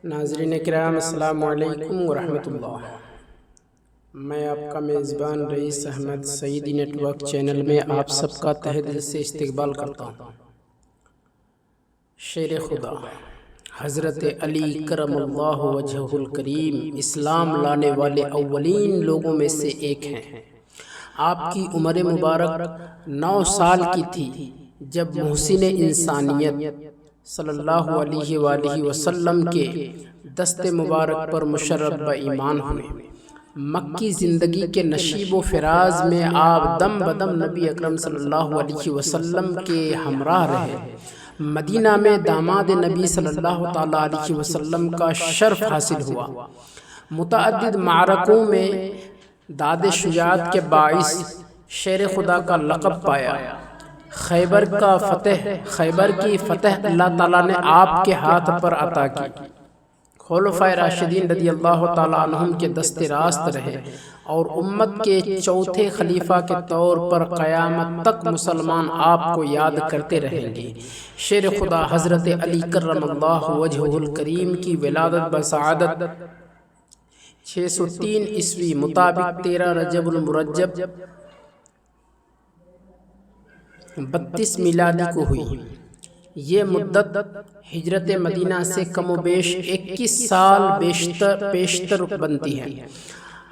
ناظرین کرام السلام علیکم ورحمۃ اللہ۔ میں آپ کا میزبان Rais Ahmed Saeedi network channel میں آپ سب کا تہہ دل سے استقبال کرتا ہوں۔ شیر خدا حضرت علی کرم اللہ وجہہ الکریم اسلام لانے والے اولین لوگوں میں سے ایک ہیں۔ آپ کی عمر مبارک 9 سال کی تھی جب محسن انسانیت صلی اللہ علیہ وآلہ وسلم کے دست مبارک پر مشرف بایمان ہوئے۔ مکی زندگی کے نشیب و فراز میں آپ دم بدم نبی اکرم صلی اللہ علیہ وسلم کے ہمراہ رہے۔ مدینہ میں داماد نبی صلی اللہ تعالیٰ علیہ وسلم کا شرف حاصل ہوا۔ متعدد معرکوں میں داد شجاعت کے باعث شیر خدا کا لقب پایا۔ خیبر کی فتح اللہ تعالیٰ نے آپ کے ہاتھ پر عطا کی۔ خلفائے راشدین رضی اللہ تعالیٰ عنہم کے دست راست رہے اور امت کے چوتھے خلیفہ کے طور پر قیامت تک مسلمان آپ کو یاد کرتے رہیں گے۔ شیر خدا حضرت علی کرم اللہ وجہہ الکریم کی ولادت بسعادت 603 عیسوی مطابق 13 رجب المرجب 32 میلادی کو ہوئی۔ یہ مدت ہجرت مدینہ سے کم و بیش 21 سال پیشتر بنتی ہے۔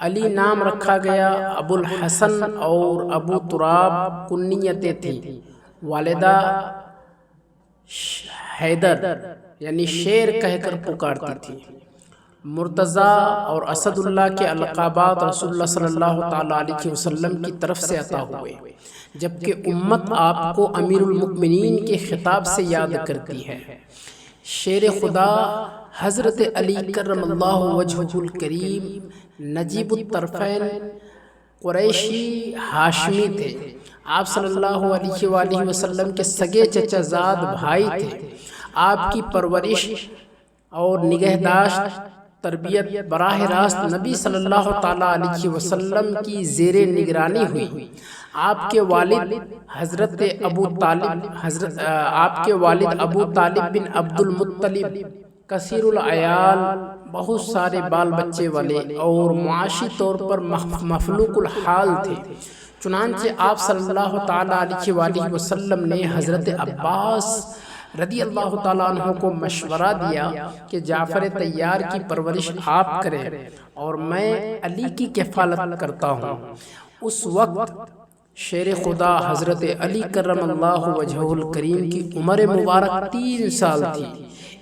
علی نام رکھا گیا، ابو الحسن اور ابو تراب کنیتیں تھیں۔ والدہ حیدر یعنی شیر کہہ کر پکارتی تھی۔ مرتضیٰ اور اسد اللہ کے القابات رسول اللہ صلی اللہ تعالیٰ علیہ وسلم کی طرف سے عطا ہوئے، جبکہ امت آپ کو امیر المؤمنین کے خطاب سے یاد کرتی ہے۔ شیر خدا حضرت علی کرم اللہ وجہہ الکریم نجیب الطرفین قریشی ہاشمی تھے۔ آپ صلی اللہ علیہ وآلہ وسلم کے سگے چچا زاد بھائی تھے۔ آپ کی پرورش اور نگہداشت تربیت براہ راست نبی صلی اللہ تعالیٰ علیہ وسلم کی زیر نگرانی ہوئی۔ آپ کے والد ابو طالب بن عبد المطلب کثیر العیال، بہت سارے بال بچے والے اور معاشی طور پر مفلوق الحال تھے۔ چنانچہ آپ صلی اللہ تعالیٰ علیہ وآلہ وسلم نے حضرت عباس رضی اللہ تعالیٰ عنہ کو مشورہ دیا کہ جعفر طیار کی پرورش آپ کریں اور میں علی کی کفالت کرتا ہوں۔ اس وقت شیر خدا حضرت علی کرم اللہ وجہہ الکریم کی عمر مبارک 3 سال تھی۔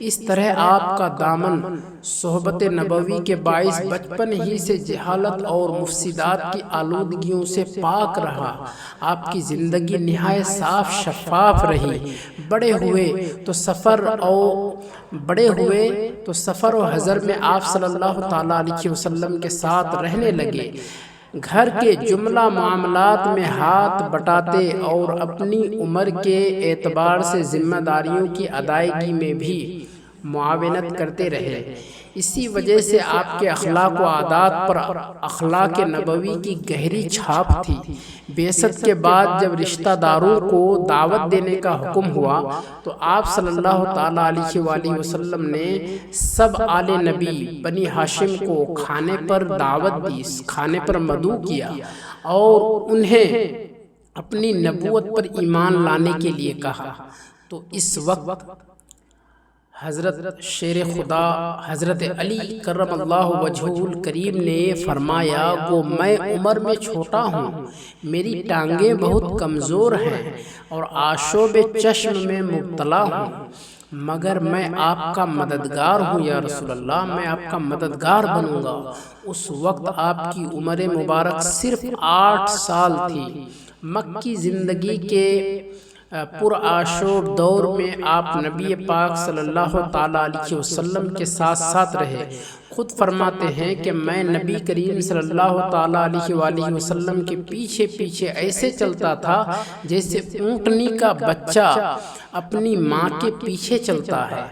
اس طرح آپ کا دامن صحبت نبوی کے باعث بچپن ہی سے جہالت اور مفسدات کی آلودگیوں سے پاک رہا۔ آپ کی زندگی نہایت صاف شفاف رہی۔ بڑے ہوئے تو سفر و حضر میں آپ صلی اللہ تعالیٰ علیہ وسلم کے ساتھ رہنے لگے۔ گھر کے جملہ معاملات میں ہاتھ بٹاتے اور اپنی عمر کے اعتبار سے ذمہ داریوں کی ادائیگی میں بھی معاونت کرتے رہے۔ اسی وجہ سے آپ کے اخلاق و عادات پر اخلاق نبوی کی گہری چھاپ تھی۔ بعثت کے بعد جب رشتہ داروں کو دعوت دینے کا حکم ہوا تو آپ صلی اللہ تعالیٰ علیہ وآلہ وسلم نے سب آل نبی بنی ہاشم کو کھانے پر دعوت دی، کھانے پر مدعو کیا اور انہیں اپنی نبوت پر ایمان لانے کے لیے کہا۔ تو اس وقت حضرت شیر خدا حضرت علی کرم اللہ وجہہ الکریم نے فرمایا کہ میں عمر میں چھوٹا ہوں، میری ٹانگیں بہت کمزور ہیں اور آشوب چشم میں مبتلا ہوں، مگر میں آپ کا مددگار ہوں یا رسول اللہ، میں آپ کا مددگار بنوں گا۔ اس وقت آپ کی عمر مبارک صرف 8 سال تھی۔ مکی زندگی کے پرآشوب دور میں آپ نبی پاک صلی اللہ تعالیٰ علیہ وسلم کے ساتھ رہے۔ خود فرماتے ہیں کہ میں نبی کریم صلی اللہ تعالیٰ علیہ وآلہ وسلم کے پیچھے پیچھے ایسے چلتا تھا جیسے اونٹنی کا بچہ اپنی ماں کے پیچھے چلتا ہے۔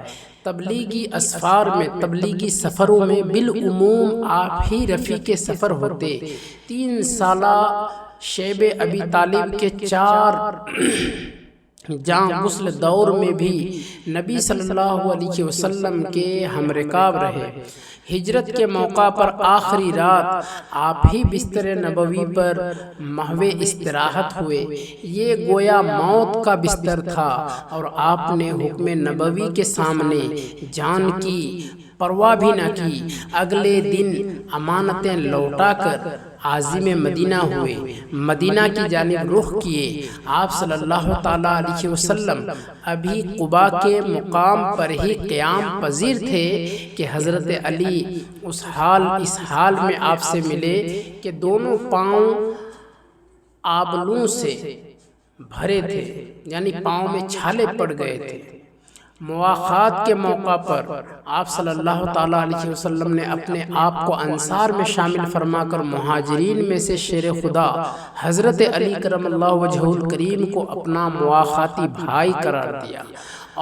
تبلیغی اسفار میں، تبلیغی سفروں میں بالعموم آپ ہی رفیق سفر ہوتے۔ 3 سالہ شیب ابی طالب کے 4 جہاں غسل دور میں بھی نبی صلی اللہ علیہ وسلم کے ہمرکاب رہے۔ ہجرت کے موقع پر آخری رات آپ ہی بستر نبوی پر محو استراحت ہوئے۔ یہ گویا موت کا بستر تھا اور آپ نے حکم نبوی کے سامنے جان کی پرواہ بھی نہ کی۔ اگلے دن امانتیں لوٹا کر عازم مدینہ ہوئے، مدینہ کی جانب رخ کیے۔ آپ صلی اللہ تعالیٰ علیہ وسلم ابھی قباء کے مقام پر ہی قیام پذیر تھے کہ حضرت علی اس حال میں آپ سے ملے کہ دونوں پاؤں آبلوں سے بھرے تھے، یعنی پاؤں میں چھالے پڑ گئے تھے۔ مواخات کے موقع پر آپ صلی اللہ تعالیٰ علیہ وسلم نے اپنے آپ کو انصار میں شامل فرما کر مہاجرین میں سے شیر خدا حضرت علی کرم اللہ وجہہ الکریم کو اپنا مواخاتی بھائی قرار دیا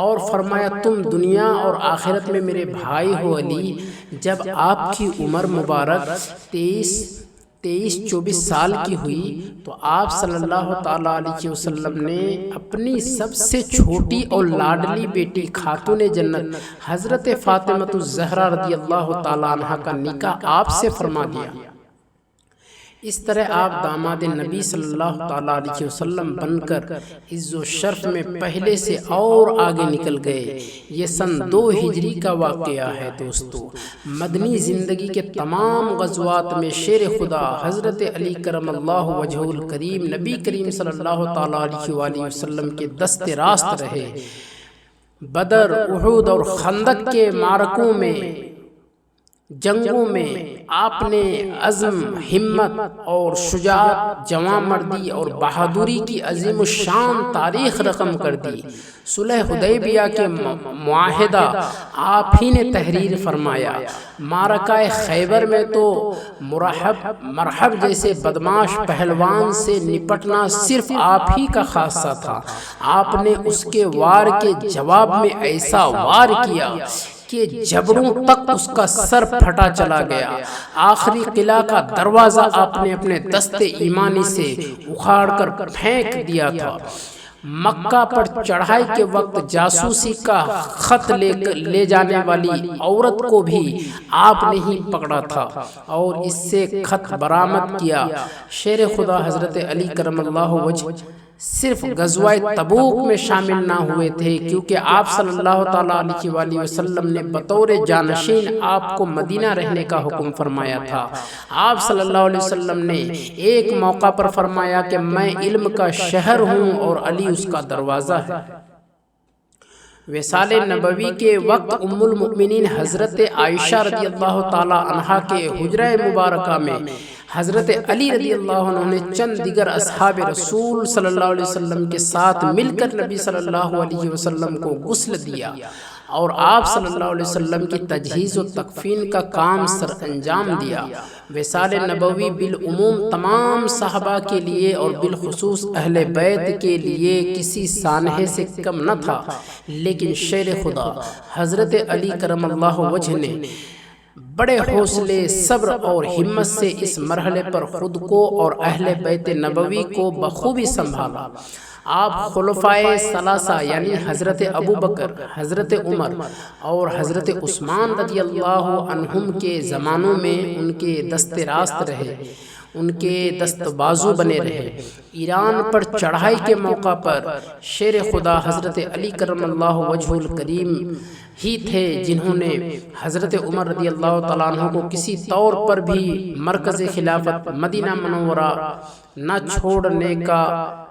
اور فرمایا تم دنیا اور آخرت میں میرے بھائی ہو علی۔ جب آپ کی عمر مبارک 23-24 سال کی ہوئی تو آپ صلی اللہ تعالیٰ علیہ وسلم نے اپنی سب سے چھوٹی اور لاڈلی بیٹی خاتون جنت حضرت فاطمہ الزہرا رضی اللہ تعالیٰ عنہ کا نکاح آپ سے فرما دیا۔ اس طرح آپ داماد نبی صلی اللہ تعالیٰ علیہ وسلم بن کر عز و شرف میں پہلے سے اور آگے نکل گئے۔ یہ سن 2 ہجری کا واقعہ ہے دوستو۔ مدنی زندگی کے تمام غزوات میں شیر خدا حضرت علی کرم اللہ وجہہ الکریم نبی کریم صلی اللہ تعالیٰ علیہ وآلہ وسلم کے دست راست رہے۔ بدر، احد اور خندق کے معرکوں میں، جنگوں میں آپ نے عزم، ہمت اور شجاعت، جواں مردی اور بہادری کی عظیم الشان تاریخ رقم کر دی۔ صلح حدیبیہ کے معاہدہ آپ ہی نے تحریر فرمایا۔ معرکہ خیبر میں تو مرحب جیسے بدماش پہلوان سے نپٹنا صرف آپ ہی کا خاصہ تھا۔ آپ نے اس کے وار کے جواب میں ایسا وار کیا کہ جبڑوں تک اس کا سر پھٹا چلا گیا۔ آخری قلعہ کا دروازہ آپ نے اپنے دست ایمانی سے اکھاڑ کر پھینک دیا تھا۔ مکہ پر چڑھائی کے وقت جاسوسی کا خط لے جانے والی عورت کو بھی آپ نے ہی پکڑا تھا اور اس سے خط برآمد کیا۔ شیر خدا حضرت علی کرم اللہ وجہ صرف غزوہ تبوک میں شامل نہ ہوئے تھے، کیونکہ آپ صلی اللہ تعالیٰ علیہ وآلہ وسلم نے بطور جانشین آپ کو مدینہ رہنے کا حکم فرمایا تھا۔ آپ صلی اللہ علیہ وسلم نے ایک موقع پر فرمایا کہ میں علم کا شہر ہوں اور علی اس کا دروازہ ہے۔ وصال نبوی کے وقت ام المؤمنین حضرت عائشہ رضی اللہ تعالیٰ عنہا کے حجرہ مبارکہ میں حضرت علی رضی اللہ عنہ نے چند دیگر اصحاب رسول صلی اللہ علیہ وسلم کے ساتھ مل کر نبی صلی اللہ علیہ وسلم کو غسل دیا اور آپ صلی اللہ علیہ وسلم کی تجہیز و تکفین کا کام سر انجام دیا۔ وصال نبوی بالعموم تمام صحابہ کے لیے اور بالخصوص اہل بیت کے لیے کسی سانحے سے کم نہ تھا، لیکن شیر خدا حضرت علی کرم اللہ وجہ نے بڑے حوصلے، صبر اور ہمت سے اس مرحلے پر خود کو اور اہل بیت نبوی کو بخوبی سنبھالا۔ آپ خلفائے ثلاثہ یعنی حضرت ابو بکر، حضرت عمر اور حضرت عثمان رضی اللہ عنہم کے زمانوں میں ان کے دست راست رہے، ان کے دست بازو بنے رہے۔ ایران پر چڑھائی کے موقع پر شیر خدا حضرت علی کرم اللہ وجہ الکریم ہی تھے جنہوں نے حضرت عمر رضی اللہ تعالیٰ عنہ کو کسی طور پر بھی مرکز خلافت مدینہ منورہ نہ چھوڑنے کا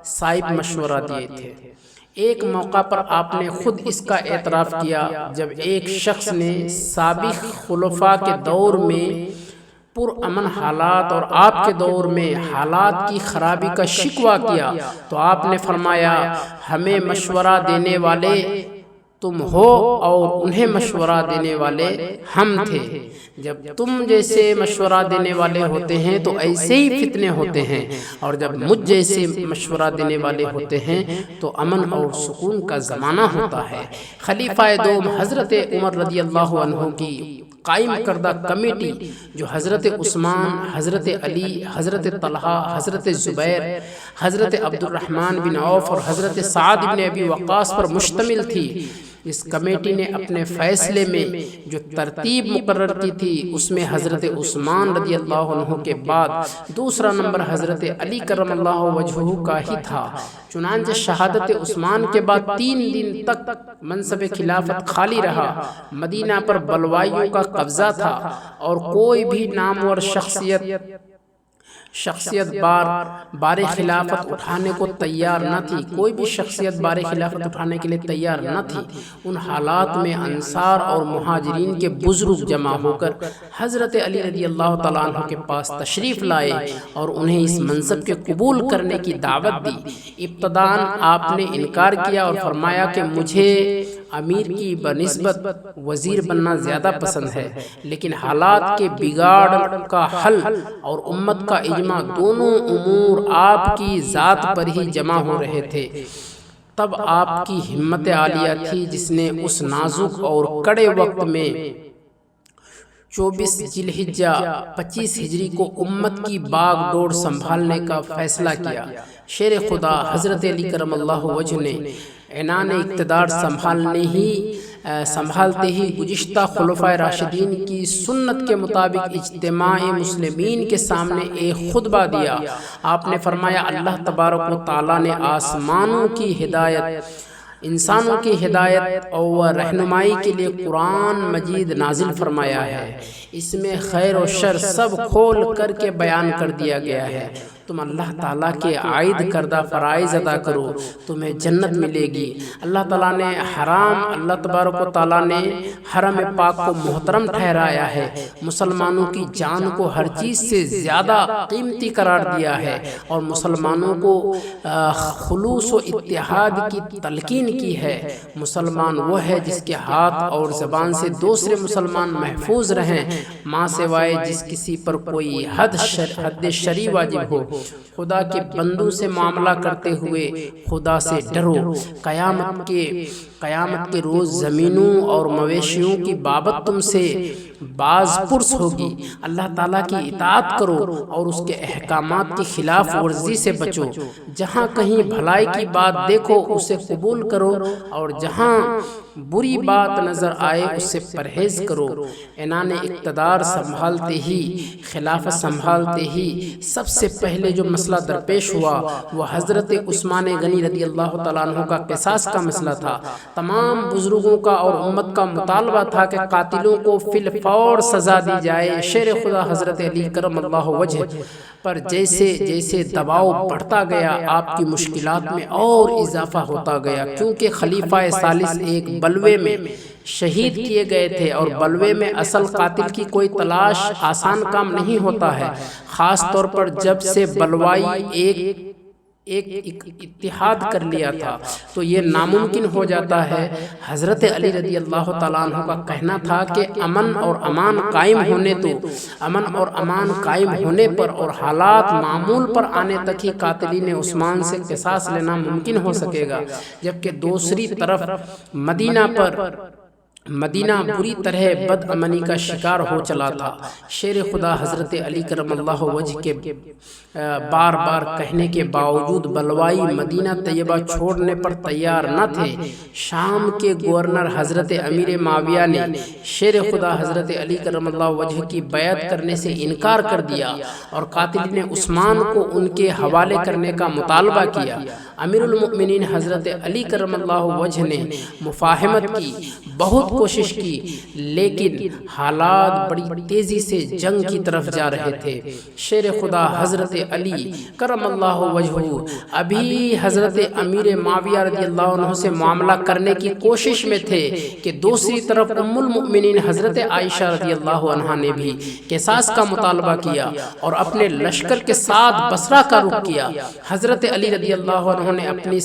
صائب مشورہ دیے تھے۔ ایک موقع پر آپ نے خود اس کا اعتراف کیا جب ایک شخص نے سابق خلفاء کے دور میں پرامن حالات اور آپ کے دور میں حالات کی خرابی کا شکوہ کیا تو آپ نے فرمایا ہمیں مشورہ دینے والے تم ہو اور انہیں مشورہ دینے والے ہم تھے۔ جب تم جیسے مشورہ دینے والے ہوتے ہیں تو ایسے ہی فتنے ہوتے ہیں، اور جب مجھ جیسے مشورہ دینے والے ہوتے ہیں تو امن اور سکون کا زمانہ ہوتا ہے۔ خلیفہ دوم حضرت عمر رضی اللہ عنہ کی قائم کردہ کمیٹی جو حضرت عثمان، حضرت علی، حضرت طلحہ، حضرت زبیر، حضرت عبد الرحمن بن عوف اور حضرت سعد بن ابی وقاص پر مشتمل تھی، اس کمیٹی نے اپنے فیصلے میں جو ترتیب مقرر کی تھی اس میں حضرت عثمان رضی اللہ عنہ کے بعد دوسرا نمبر حضرت علی کرم اللہ وجہہ کا ہی تھا۔ چنانچہ شہادت عثمان کے بعد 3 دن تک منصب خلافت خالی رہا، مدینہ پر بلوائیوں کا قبضہ تھا اور کوئی بھی نامور شخصیت بار خلافت اٹھانے کو تیار نہ تھی، کوئی بھی شخصیت بار خلافت اٹھانے کے لیے تیار نہ تھی۔ ان حالات میں انصار اور مہاجرین کے بزرگ جمع ہو کر حضرت علی رضی اللہ تعالیٰ عنہ کے پاس تشریف لائے اور انہیں اس منصب کے قبول کرنے کی دعوت دی۔ ابتداً آپ نے انکار کیا اور فرمایا کہ مجھے امیر کی بنسبت وزیر بننا زیادہ پسند ہے، لیکن حالات کے بگاڑ کا حل اور امت کا اجماع دونوں امور آپ کی ذات پر ہی جمع ہو رہے تھے۔ تب آپ کی ہمت عالیہ تھی جس نے اس نازک اور کڑے وقت میں 24 ذی الحجہ 25 ہجری کو امت کی باغ ڈور سنبھالنے کا فیصلہ کیا۔ شیر خدا حضرت علی کرم اللہ وجہ نے عنان اقتدار سنبھالتے ہی گزشتہ خلفائے راشدین کی سنت کے مطابق اجتماع مسلمین کے سامنے ایک خطبہ دیا۔ آپ نے فرمایا اللہ تبارک و تعالیٰ نے آسمانوں کی ہدایت، انسانوں کی ہدایت اور رہنمائی کے لیے قرآن مجید نازل فرمایا ہے، اس میں خیر و شر سب کھول کر کے بیان کر دیا گیا ہے۔ تم اللہ تعالیٰ کے عائد کردہ فرائض ادا کرو، تمہیں جنت ملے گی۔ اللہ تعالیٰ نے اللہ تبارک و تعالیٰ نے حرم پاک کو محترم ٹھہرایا ہے، مسلمانوں کی جان کو ہر چیز سے زیادہ قیمتی قرار دیا ہے اور مسلمانوں کو خلوص و اتحاد کی تلقین کی ہے۔ مسلمان وہ ہے جس کے ہاتھ اور زبان سے دوسرے مسلمان محفوظ رہیں، ماں سوائے جس کسی پر کوئی حد شرعی واجب ہو۔ خدا کے بندوں سے معاملہ کرتے ہوئے خدا سے ڈرو۔ قیامت کے روز زمینوں اور مویشیوں کی بابت تم سے باز پرس ہوگی۔ اللہ تعالیٰ کی اطاعت کرو اور اس کے احکامات کی خلاف ورزی سے بچو۔ جہاں کہیں بھلائی کی بات دیکھو اسے قبول کرو اور جہاں بری بات نظر آئے اس سے پرہیز کرو۔ عنان اقتدار سنبھالتے ہی، خلافت سنبھالتے ہی سب سے پہلے جو مسئلہ درپیش ہوا وہ حضرت عثمان غنی رضی اللہ تعالیٰ عنہ کا قصاص کا مسئلہ تھا۔ تمام بزرگوں کا اور امت کا مطالبہ تھا کہ قاتلوں کو فی الفور سزا دی جائے۔ شیر خدا حضرت علی کرم اللہ وجہ پر جیسے جیسے دباؤ بڑھتا گیا آپ کی مشکلات میں اور اضافہ ہوتا گیا، کیونکہ خلیفہ ثالث ایک بلوے میں شہید کیے گئے تھے اور بلوے میں اصل قاتل کی کوئی تلاش آسان کام نہیں ہوتا ہے، خاص طور پر جب سے بلوائی ایک اتحاد کر لیا تھا تو یہ ناممکن ہو جاتا ہے۔ حضرت علی رضی اللہ تعالیٰ عنہ کا کہنا تھا کہ امن اور امان قائم ہونے پر اور حالات معمول پر آنے تک ہی قاتلین عثمان سے قصاص لینا ممکن ہو سکے گا، جبکہ دوسری طرف مدینہ بری طرح بد امنی کا شکار ہو چلا تھا۔ شیر خدا حضرت علی کرم اللہ وجہ کے بار بار کہنے کے باوجود بلوائی مدینہ طیبہ چھوڑنے پر تیار نہ تھے۔ شام کے گورنر حضرت امیر معاویہ نے شیر خدا حضرت علی کرم اللہ وجہ کی بیعت کرنے سے انکار کر دیا اور قاتلین عثمان کو ان کے حوالے کرنے کا مطالبہ کیا۔ امیر المؤمنین حضرت علی کرم اللہ وجہ نے مفاہمت کی، بہت کوشش کی، لیکن حالات بڑی تیزی سے جنگ کی طرف جا رہے تھے۔ شیر خدا حضرت علی کرم اللہ وجہہ ابھی حضرت امیر معاویہ رضی اللہ عنہ سے معاملہ کرنے کی کوشش میں تھے کہ دوسری طرف ام المؤمنین حضرت عائشہ رضی اللہ عنہا نے بھی قصاص کا مطالبہ کیا اور اپنے لشکر کے ساتھ بصرہ کا رخ کیا۔ حضرت علی رضی اللہ عنہ نے اپنی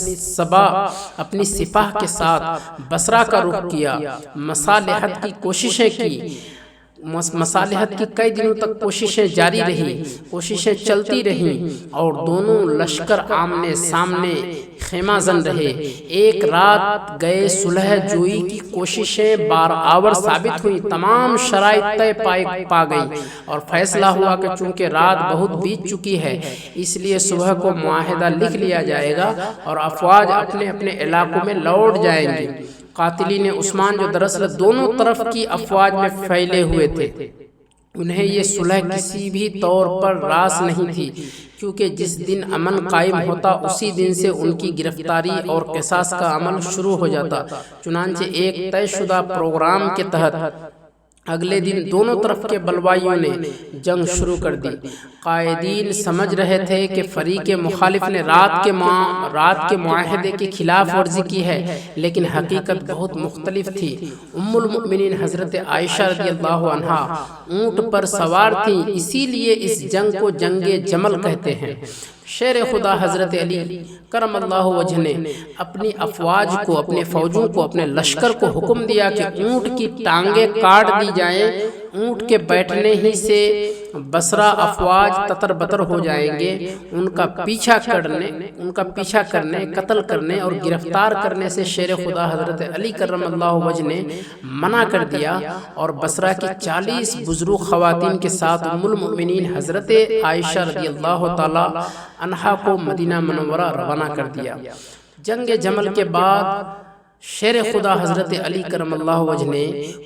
سپاہ کے ساتھ بصرہ کا رخ کیا، مصالحت کی کوششیں کی، مصالحت کی کئی دنوں تک کوششیں جاری رہی، کوششیں چلتی رہیں اور دونوں لشکر آمنے سامنے خیمہ زن رہے۔ ایک رات گئے صلح جوئی کی کوششیں بارآور ثابت ہوئی، تمام شرائط طے پا گئی اور فیصلہ ہوا کہ چونکہ رات بہت بیت چکی ہے اس لیے صبح کو معاہدہ لکھ لیا جائے گا اور افواج اپنے اپنے علاقوں میں لوٹ جائیں گی۔ قاتلین عثمان جو دراصل دونوں طرف کی افواج میں پھیلے ہوئے تھے، انہیں یہ صلح کسی بھی طور پر راس نہیں تھی، کیونکہ جس دن امن قائم ہوتا اسی دن سے ان کی گرفتاری اور قصاص کا عمل شروع ہو جاتا۔ چنانچہ ایک طے شدہ پروگرام کے تحت اگلے دن دونوں طرف کے بلوائیوں نے جنگ شروع کر دی۔ قائدین سمجھ رہے تھے کہ فریق مخالف نے رات کے معاہدے کی خلاف ورزی کی ہے، لیکن حقیقت بہت مختلف تھی۔ ام المؤمنین حضرت عائشہ رضی اللہ عنہا اونٹ پر سوار تھیں، اسی لیے اس جنگ کو جنگ جمل کہتے ہیں۔ شیر خدا حضرت علی کرم اللہ وجہ نے اپنی افواج کو، اپنے فوجوں کو، اپنے لشکر کو حکم دیا کہ اونٹ کی ٹانگیں کاٹ دی جائیں۔ اونٹ کے بیٹھنے ہی سے بصرہ افواج تتر بتر ہو جائیں گے۔ ان کا پیچھا کرنے، قتل کرنے اور گرفتار کرنے سے شیر خدا حضرت علی کرم اللہ وجہ نے منع کر دیا اور بصرہ کی 40 بزرگ خواتین کے ساتھ ام المؤمنین حضرت عائشہ رضی اللہ تعالی عنہا کو مدینہ منورہ روانہ کر دیا۔ جنگ جمل کے بعد شیر خدا حضرت علی کرم اللہ وجہ نے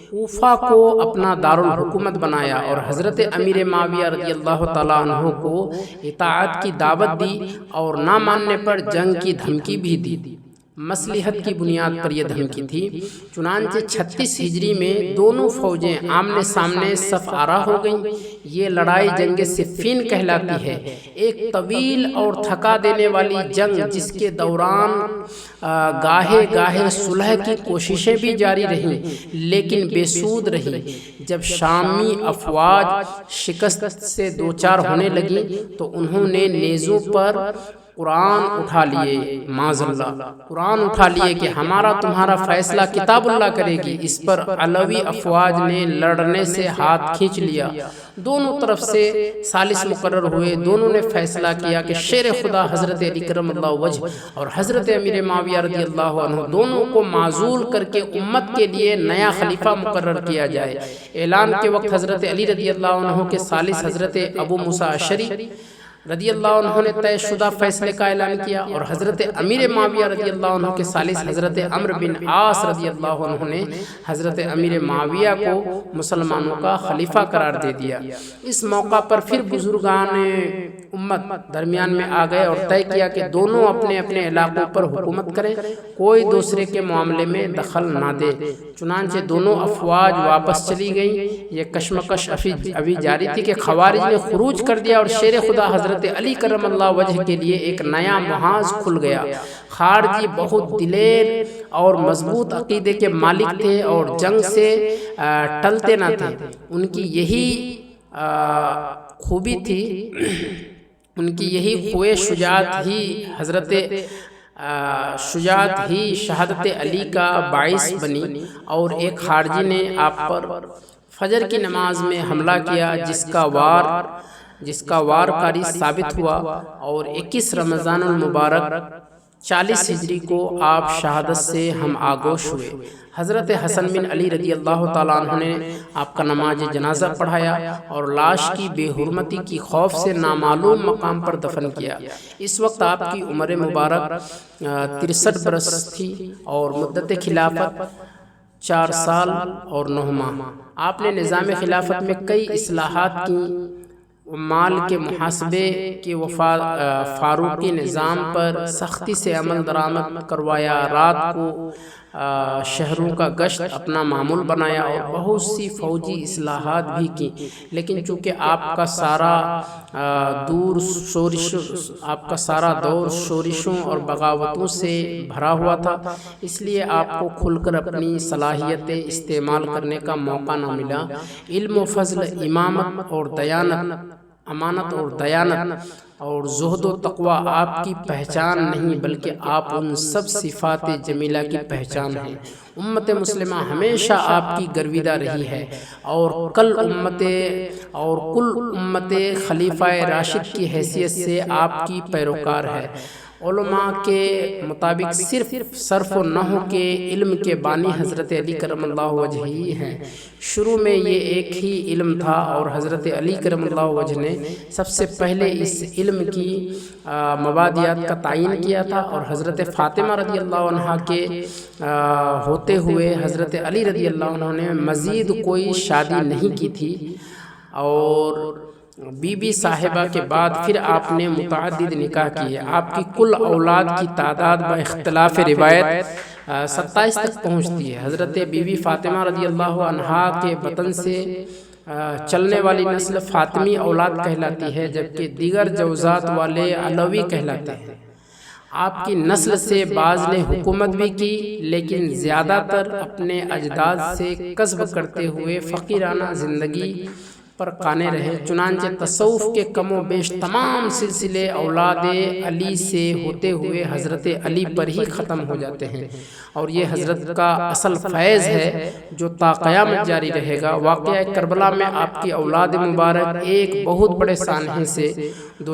کوفہ کو اپنا دارالحکومت بنایا اور حضرت امیر معاویہ رضی اللہ تعالیٰ عنہ کو اطاعت کی دعوت دی اور نہ ماننے پر جنگ کی دھمکی بھی دی۔ مصلحت کی بنیاد پر یہ دھمکی تھی۔ چنانچہ 36 ہجری میں دونوں فوجیں آمنے سامنے صف آرا ہو گئیں۔ یہ لڑائی جنگ صفین کہلاتی ہے، ایک طویل اور تھکا دینے والی جنگ جس کے دوران گاہے صلح کی کوششیں بھی جاری رہیں لیکن بے سود رہی۔ جب شامی افواج شکست سے دوچار ہونے لگیں تو انہوں نے نیزوں پر قرآن اٹھا لیے، معاذ اللہ قرآن اٹھا لیے کہ ہمارا تمہارا فیصلہ کتاب اللہ کرے گی۔ اس پر علوی افواج نے لڑنے سے ہاتھ کھینچ لیا۔ دونوں طرف سے ثالث مقرر ہوئے۔ دونوں نے فیصلہ کیا کہ شیر خدا حضرت علی کرم اللہ وجہ اور حضرت امیر معاویہ رضی اللہ عنہ دونوں کو معزول کر کے امت کے لیے نیا خلیفہ مقرر کیا جائے۔ اعلان کے وقت حضرت علی رضی اللہ عنہ کے ثالث حضرت ابو موسیٰ اشعری رضی اللہ عنہ نے طے شدہ فیصلے کا اعلان کیا اور حضرت امیر معاویہ رضی اللہ عنہ کے ثالث حضرت عمرو بن عاص رضی اللہ عنہ نے حضرت امیر معاویہ کو مسلمانوں کا خلیفہ قرار دے دیا۔ اس موقع پر پھر بزرگان امت درمیان میں آ گئے اور طے کیا کہ دونوں اپنے اپنے علاقوں پر حکومت کریں، کوئی دوسرے کے معاملے میں دخل نہ دے۔ چنانچہ دونوں افواج واپس چلی گئیں۔ یہ کشمکش ابھی جاری تھی کہ خوارج نے خروج کر دیا اور شیر خدا حضرت علی کرم اللہ وجہ کے لیے ایک نیا محاذ کھل گیا۔ خارجی بہت دلیر اور مضبوط عقیدے کے مالک تھے اور جنگ سے ٹلتے نہ تھے۔ ان کی یہی خوبی تھی، ان کی یہی خوے شجاعت ہی شہادت علی کا باعث بنی۔ اور ایک خارجی نے آپ پر فجر کی نماز میں حملہ کیا جس کا وار کاری ثابت ہوا اور 21 رمضان المبارک 40 ہجری کو آپ شہادت سے ہم آگوش ہوئے۔ حضرت حسن بن علی رضی اللہ تعالیٰ عنہ نے آپ کا نماز جنازہ پڑھایا اور لاش کی بے حرمتی کی خوف سے نامعلوم مقام پر دفن کیا۔ اس وقت آپ کی عمر مبارک 63 برس تھی اور مدت خلافت 4 سال اور 9 ماہ۔ آپ نے نظام خلافت میں کئی اصلاحات کی، مال کے محاسبے کے فاروقی نظام پر سختی سے عمل درآمد کروایا، رات کو شہروں کا گشت اپنا معمول بنایا اور بہت سی فوجی اصلاحات بھی کی۔ لیکن چونکہ آپ کا سارا دور شورشوں اور بغاوتوں سے بھرا ہوا تھا، اس لیے آپ کو کھل کر اپنی صلاحیتیں استعمال کرنے کا موقع نہ ملا۔ علم و فضل، امامت اور دیانت امانت اور دیانت اور زہد و تقوی آپ کی پہچان نہیں بلکہ آپ ان سب صفات جمیلہ کی پہچان ہیں۔ امت مسلمہ ہمیشہ آپ کی گرویدہ رہی ہے اور کل امت خلیفہ راشد کی حیثیت سے آپ کی پیروکار ہے۔ علماء کے مطابق صرف صرف و نحو کے علم کے بانی حضرت علی کرم اللہ وجہ ہی ہیں۔ شروع میں یہ ایک ہی علم تھا اور حضرت علی کرم اللہ وجہ نے سب سے پہلے اس علم کی مبادیات کا تعین کیا تھا، اور حضرت فاطمہ رضی اللہ عنہ کے ہوتے ہوئے حضرت علی رضی اللہ عنہ نے مزید کوئی شادی نہیں کی تھی، اور بی بی صاحبہ کے بعد پھر آپ نے متعدد نکاح کیے۔ آپ کی کل اولاد کی تعداد با اختلاف روایت 27 تک پہنچتی ہے۔ حضرت بی بی فاطمہ رضی اللہ عنہا کے بطن سے چلنے والی نسل فاطمی اولاد کہلاتی ہے، جبکہ دیگر جوزات والے علوی کہلاتے ہیں۔ آپ کی نسل سے بعض نے حکومت بھی کی، لیکن زیادہ تر اپنے اجداد سے کسب کرتے ہوئے فقیرانہ زندگی پر قانے رہے۔ چنانچہ تصوف کے کم و بیش تمام سلسلے اولاد علی سے ہوتے ہوئے حضرت علی پر ہی ختم ہو جاتے ہیں، اور یہ حضرت کا اصل فیض ہے جو تا قیامت جاری رہے گا۔ واقعہ کربلا میں آپ کی اولاد مبارک ایک بہت بڑے سانحے سے